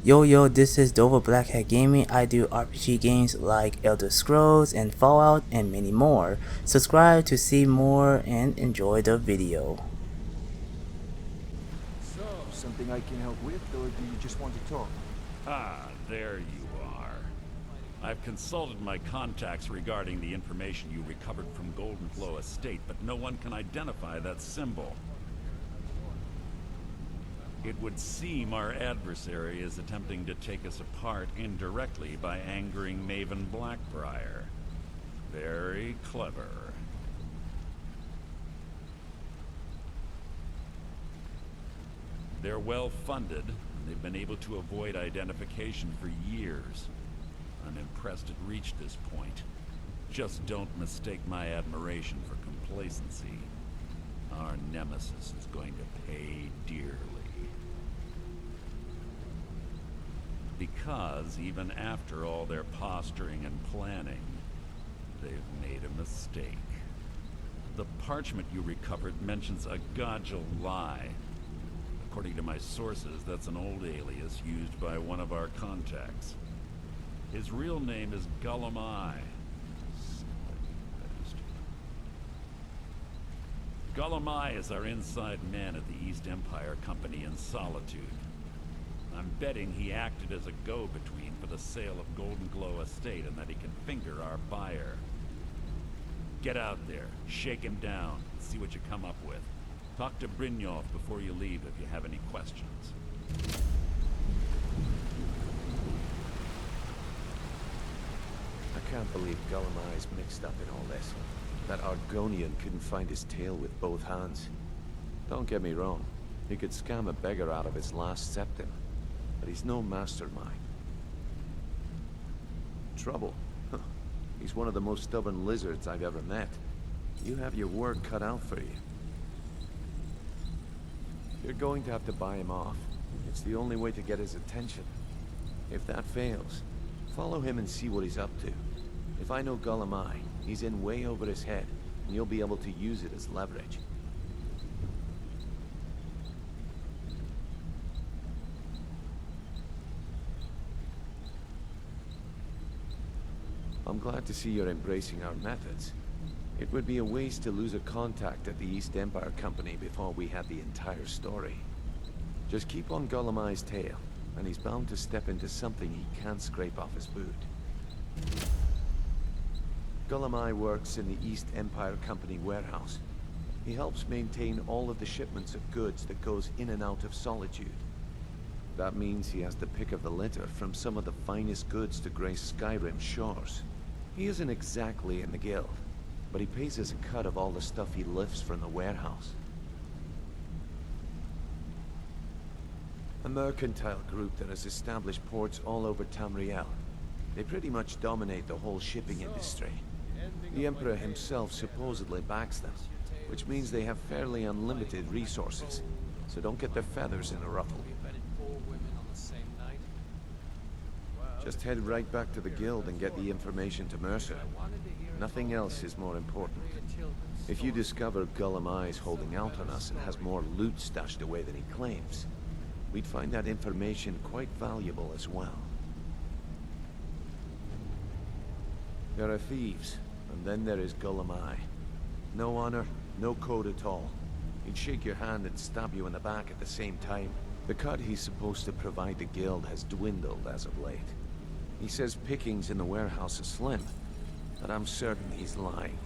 Yo, this is Dova Blackhat Gaming. I do RPG games like Elder Scrolls and Fallout and many more. Subscribe to see more and enjoy the video. So, something I can help with, or do you just want to talk? Ah, there you are. I've consulted my contacts regarding the information you recovered from Golden Flow Estate, but no one can identify that symbol. It would seem our adversary is attempting to take us apart indirectly by angering Maven Blackbriar. Very clever. They're well funded, and they've been able to avoid identification for years. I'm impressed it reached this point. Just don't mistake my admiration for complacency. Our nemesis is going to pay dearly. Because even after all their posturing and planning, they've made a mistake. The parchment you recovered mentions a Godjal lie. According to my sources, that's an old alias used by one of our contacts. His real name is Gullum-I. Gullum-I is our inside man at the East Empire Company in Solitude. I'm betting he acted as a go-between for the sale of Golden Glow Estate and that he can finger our buyer. Get out there, shake him down, see what you come up with. Talk to Brynjolf before you leave if you have any questions. I can't believe Gullum-I is mixed up in all this. That Argonian couldn't find his tail with both hands. Don't get me wrong, he could scam a beggar out of his last septim, but he's no mastermind. Trouble? Huh. He's one of the most stubborn lizards I've ever met. You have your work cut out for you. You're going to have to buy him off. It's the only way to get his attention. If that fails, follow him and see what he's up to. If I know Gullum-I, he's in way over his head, and you'll be able to use it as leverage. I'm glad to see you're embracing our methods. It would be a waste to lose a contact at the East Empire Company before we had the entire story. Just keep on Gullum-I's tail, and he's bound to step into something he can't scrape off his boot. Gullum-I works in the East Empire Company warehouse. He helps maintain all of the shipments of goods that goes in and out of Solitude. That means he has the pick of the litter from some of the finest goods to grace Skyrim's shores. He isn't exactly in the guild, but he pays us a cut of all the stuff he lifts from the warehouse. A mercantile group that has established ports all over Tamriel. They pretty much dominate the whole shipping industry. The Emperor himself supposedly backs them, which means they have fairly unlimited resources, so don't get their feathers in a ruffle. Just head right back to the guild and get the information to Mercer. Nothing else is more important. If you discover Gullum-I's holding out on us and has more loot stashed away than he claims, we'd find that information quite valuable as well. There are thieves, and then there is Gullum-I. No honor, no code at all. He'd shake your hand and stab you in the back at the same time. The cut he's supposed to provide the guild has dwindled as of late. He says pickings in the warehouse are slim, but I'm certain he's lying.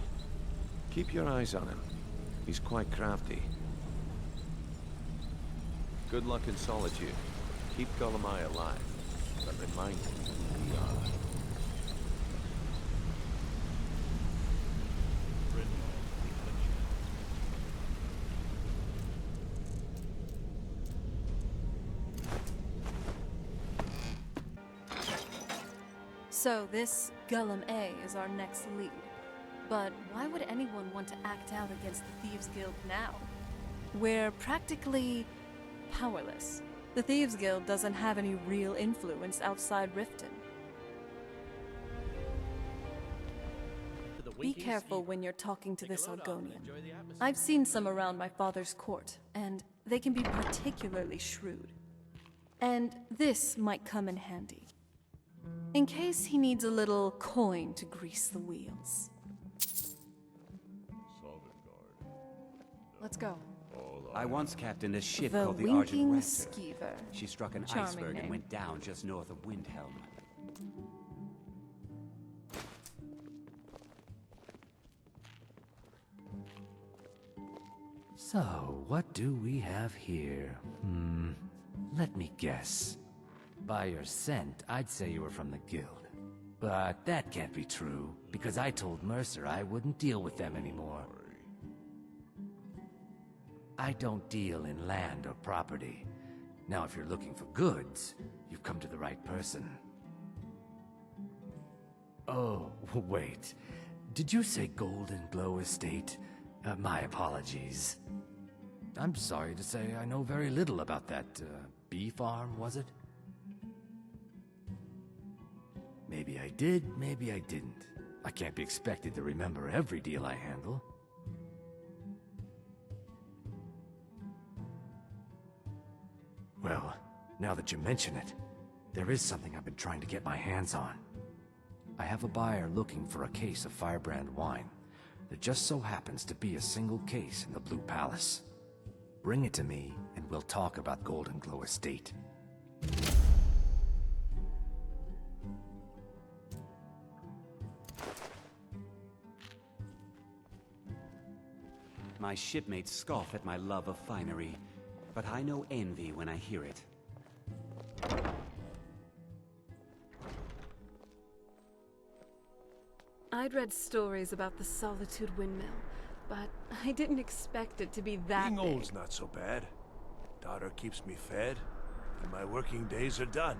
Keep your eyes on him. He's quite crafty. Good luck in Solitude. Keep Gullum-I alive, but remind him who we are. So this Gullum-A is our next lead. But why would anyone want to act out against the Thieves Guild now? We're practically powerless. The Thieves Guild doesn't have any real influence outside Riften. Be careful when you're talking to this Argonian. I've seen some around my father's court, and they can be particularly shrewd. And this might come in handy. In case he needs a little coin to grease the wheels. Let's go. I once captained a ship The called the Argent Winking Raptor. Skeever. She struck an Charming iceberg name. and went down just north of Windhelm. So, what do we have here? Let me guess. By your scent, I'd say you were from the guild. But that can't be true, because I told Mercer I wouldn't deal with them anymore. I don't deal in land or property. Now, if you're looking for goods, you've come to the right person. Oh, wait. Did you say Golden Glow Estate? My apologies. I'm sorry to say I know very little about that, bee farm, was it? Maybe I did, maybe I didn't. I can't be expected to remember every deal I handle. Well, now that you mention it, there is something I've been trying to get my hands on. I have a buyer looking for a case of Firebrand wine. There just so happens to be a single case in the Blue Palace. Bring it to me, and we'll talk about Golden Glow Estate. My shipmates scoff at my love of finery, but I know envy when I hear it. I'd read stories about the Solitude Windmill, but I didn't expect it to be that Being big. old's not so bad. Daughter keeps me fed, and my working days are done.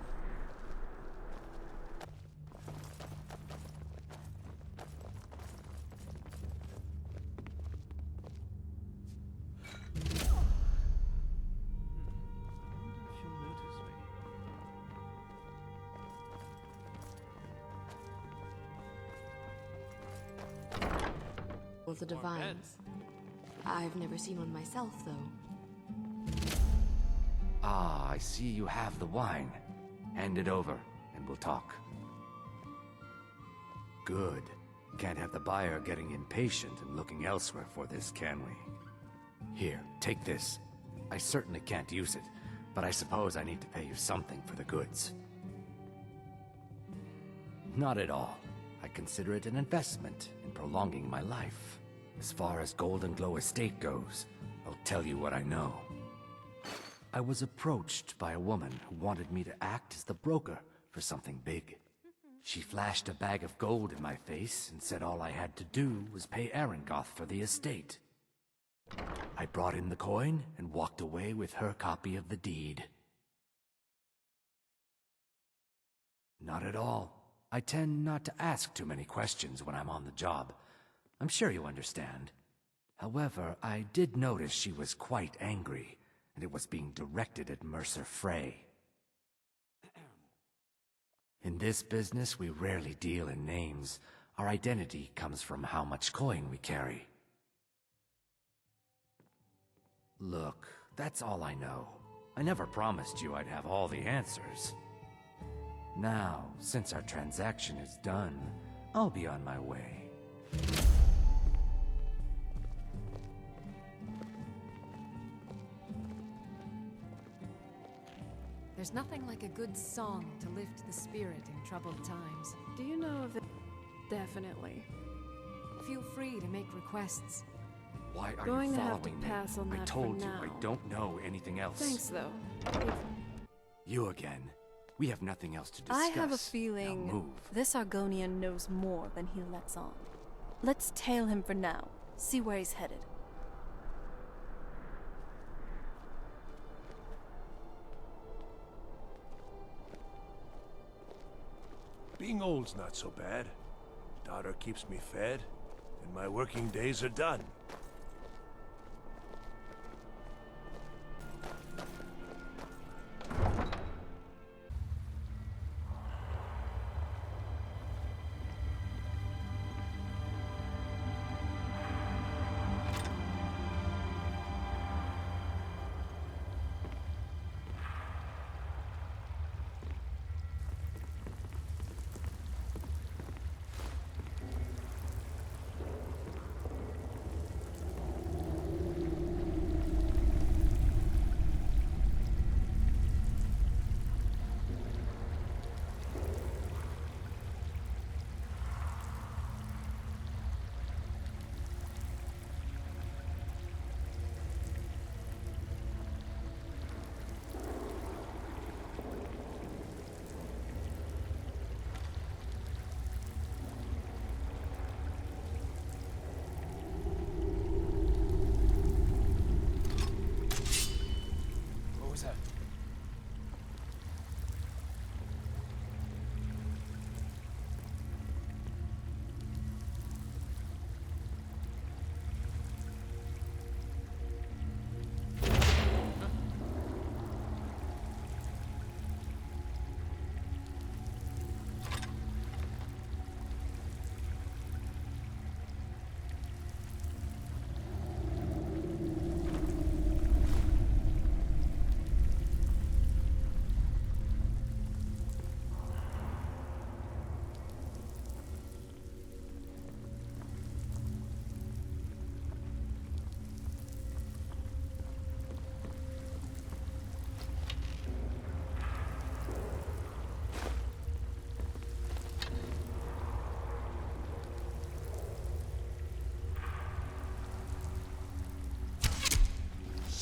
Well, the Divines. I've never seen one myself, though. Ah, I see you have the wine. Hand it over, and we'll talk. Good. Can't have the buyer getting impatient and looking elsewhere for this, can we? Here, take this. I certainly can't use it, but I suppose I need to pay you something for the goods. Not at all. I consider it an investment in prolonging my life. As far as Golden Glow Estate goes, I'll tell you what I know. I was approached by a woman who wanted me to act as the broker for something big. She flashed a bag of gold in my face and said all I had to do was pay Arangoth for the estate. I brought in the coin and walked away with her copy of the deed. Not at all. I tend not to ask too many questions when I'm on the job. I'm sure you understand. However, I did notice she was quite angry, and it was being directed at Mercer Frey. In this business, we rarely deal in names. Our identity comes from how much coin we carry. Look, that's all I know. I never promised you I'd have all the answers. Now, since our transaction is done, I'll be on my way. There's nothing like a good song to lift the spirit in troubled times. Do you know of it? Definitely. Feel free to make requests. Why are Going you to have following to me? pass on I that told for you I now. don't know anything else. Thanks, though. You again. We have nothing else to discuss. I have a Now feeling move. this Argonian knows more than he lets on. Let's tail him for now, see where he's headed. Being old's not so bad. Daughter keeps me fed, and my working days are done.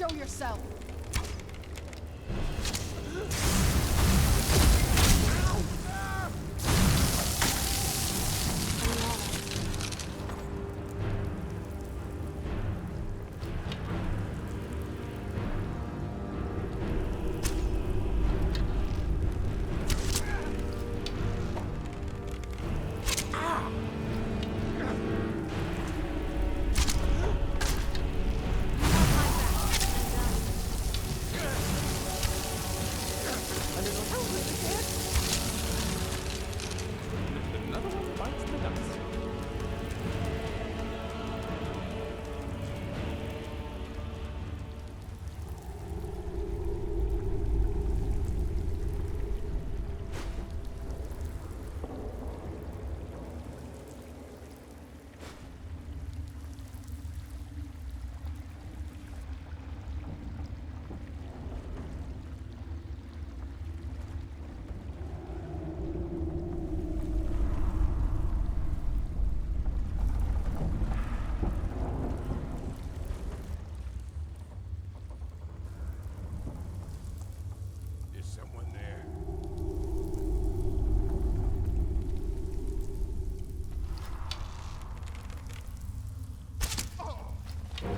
Show yourself!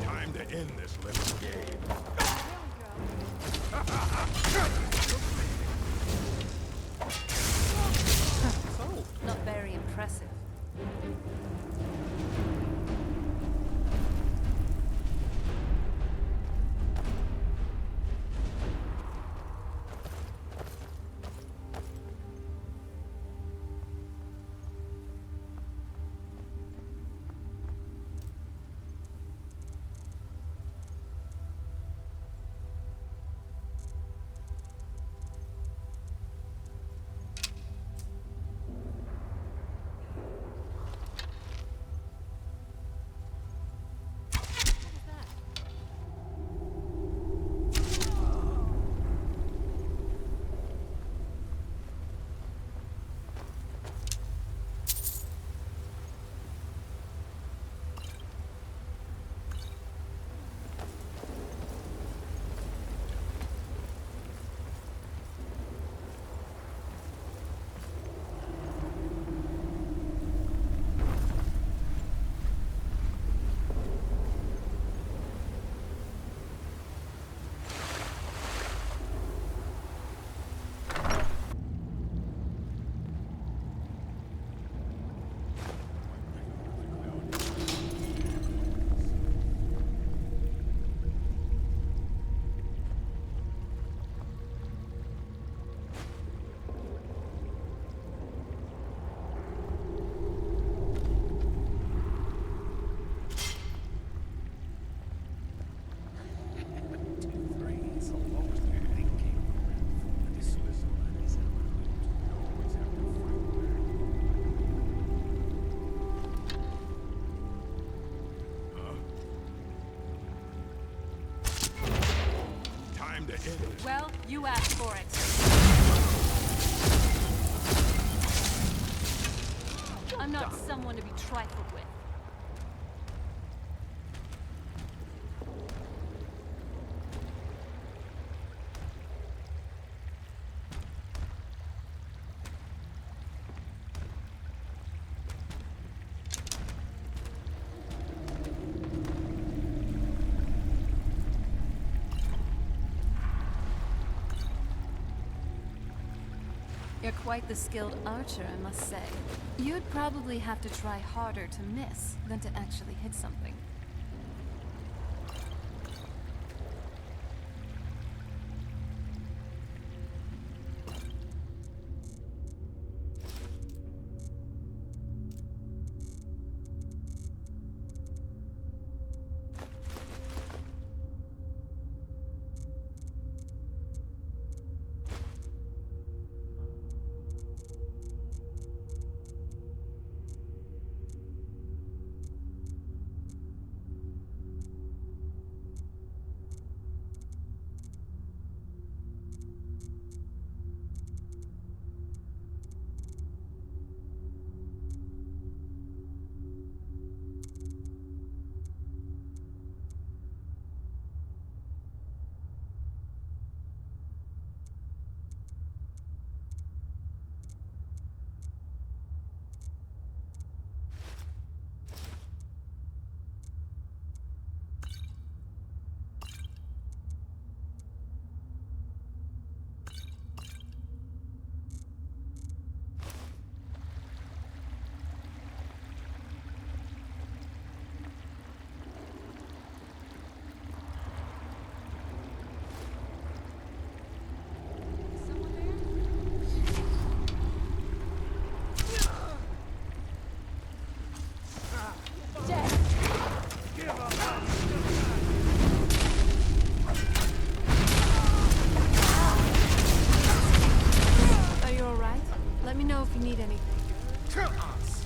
Time to end this little game. Not very impressive. Well, you asked for it. I'm not someone to be trifled with. You're quite the skilled archer, I must say. You'd probably have to try harder to miss than to actually hit something. you need anything. Kill us!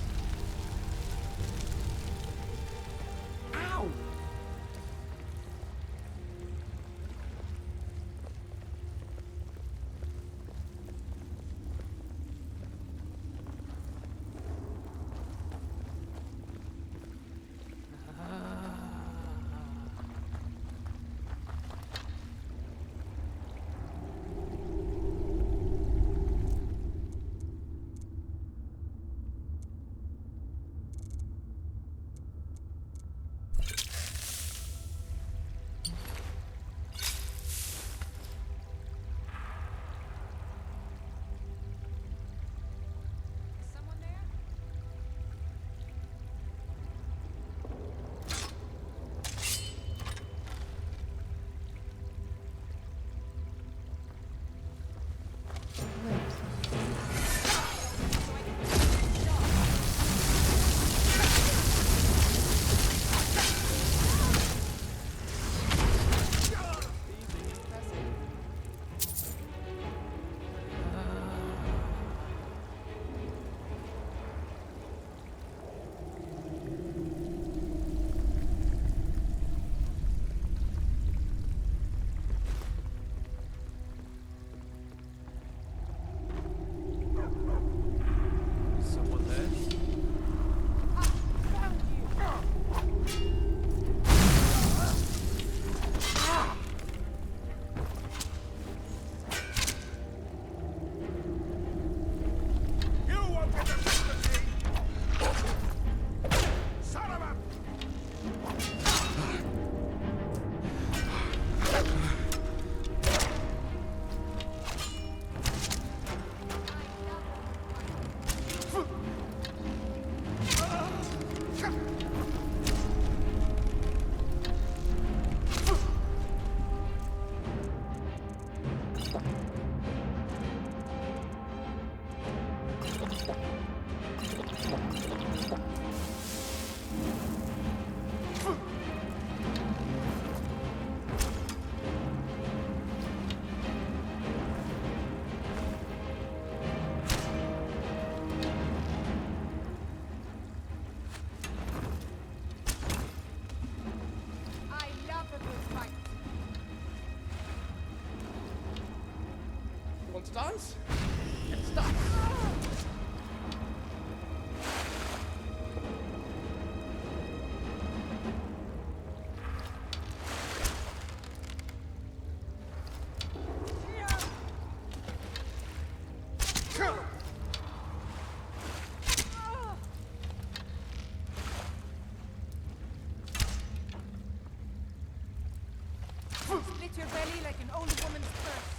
Ow! Want to dance? Let's dance. Split your belly like an old woman's purse.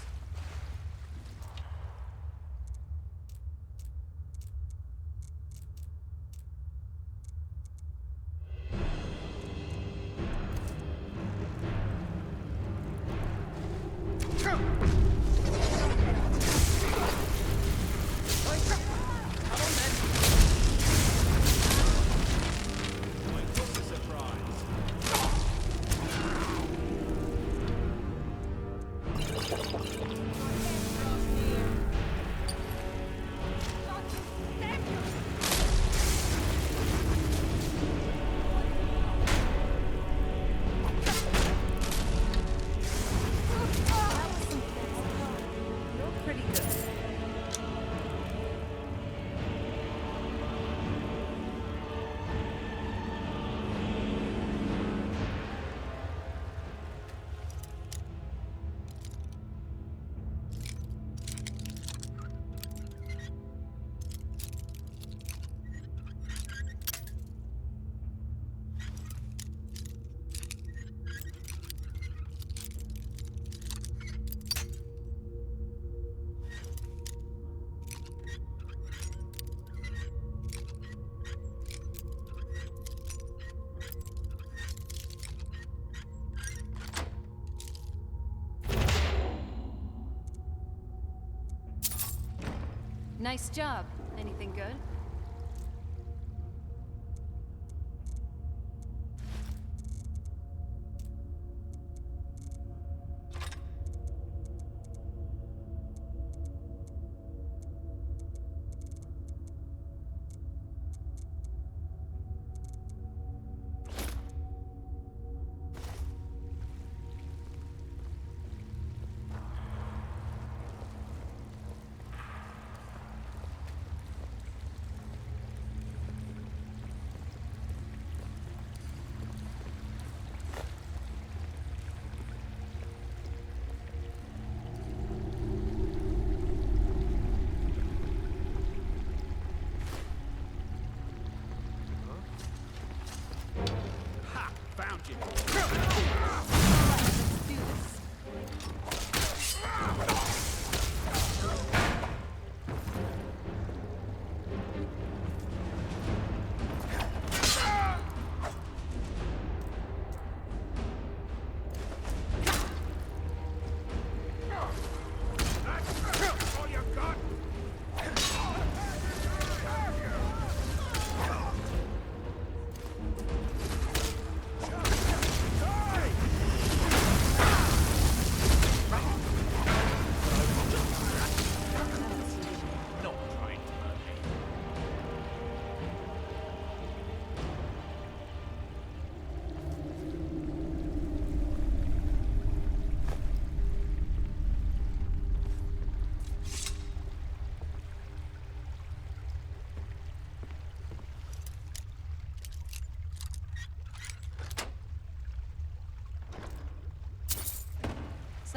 Nice job. Anything good?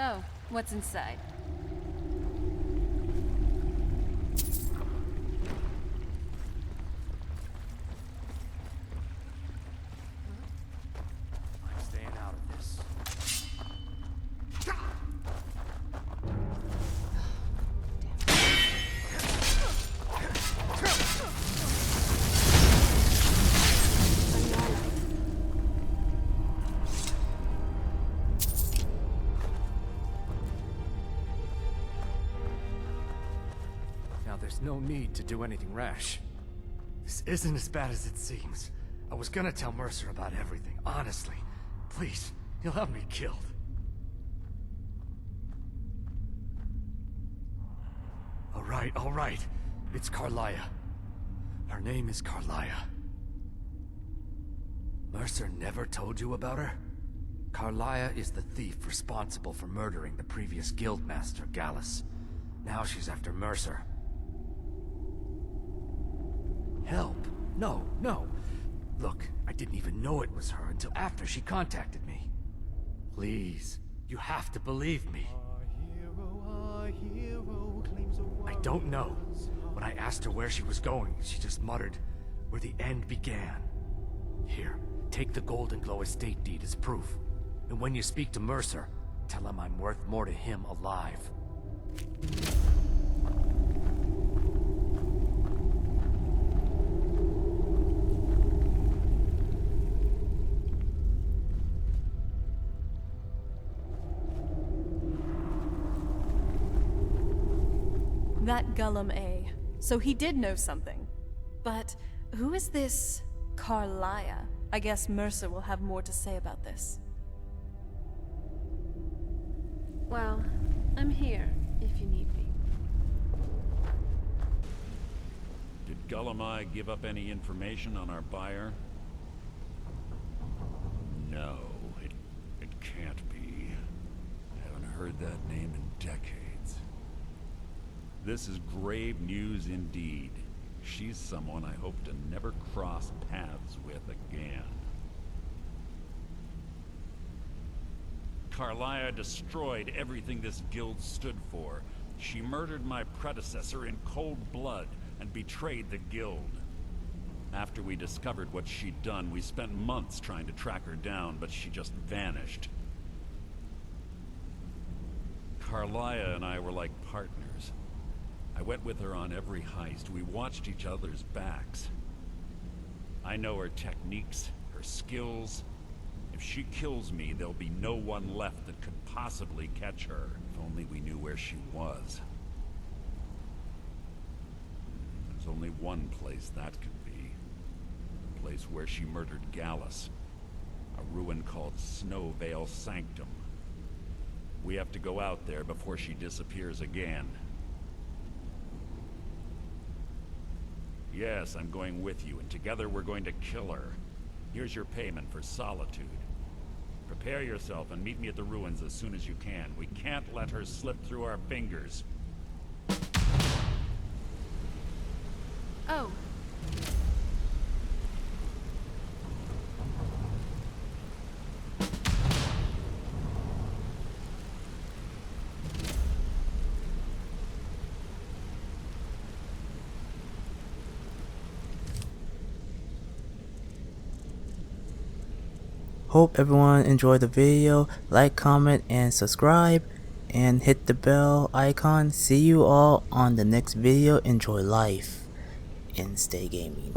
So, what's inside? I'm staying out of this. Now there's no need to do anything rash. This isn't as bad as it seems. I was gonna tell Mercer about everything, honestly. Please, he'll have me killed. All right. It's Carlia. Her name is Carlia. Mercer never told you about her? Carlia is the thief responsible for murdering the previous guildmaster, Gallus. Now she's after Mercer. Help? No. Look, I didn't even know it was her until after she contacted me. Please, you have to believe me. I don't know. When I asked her where she was going, she just muttered, "Where the end began." Here, take the Golden Glow estate deed as proof. And when you speak to Mercer, tell him I'm worth more to him alive. That Gullum A. So he did know something. But who is this Carlia? I guess Mercer will have more to say about this. Well, I'm here if you need me. Did Gullum give up any information on our buyer? No, it can't be. I haven't heard that name in decades. This is grave news indeed. She's someone I hope to never cross paths with again. Carlia destroyed everything this guild stood for. She murdered my predecessor in cold blood and betrayed the guild. After we discovered what she'd done, we spent months trying to track her down, but she just vanished. Carlia and I were like partners. I went with her on every heist. We watched each other's backs. I know her techniques, her skills. If she kills me, there'll be no one left that could possibly catch her. If only we knew where she was. There's only one place that could be. The place where she murdered Gallus. A ruin called Snowvale Sanctum. We have to go out there before she disappears again. Yes, I'm going with you, and together we're going to kill her. Here's your payment for solitude. Prepare yourself and meet me at the ruins as soon as you can. We can't let her slip through our fingers. Oh. Hope everyone enjoyed the video. Like, comment, and subscribe, and hit the bell icon. See you all on the next video. Enjoy life and stay gaming.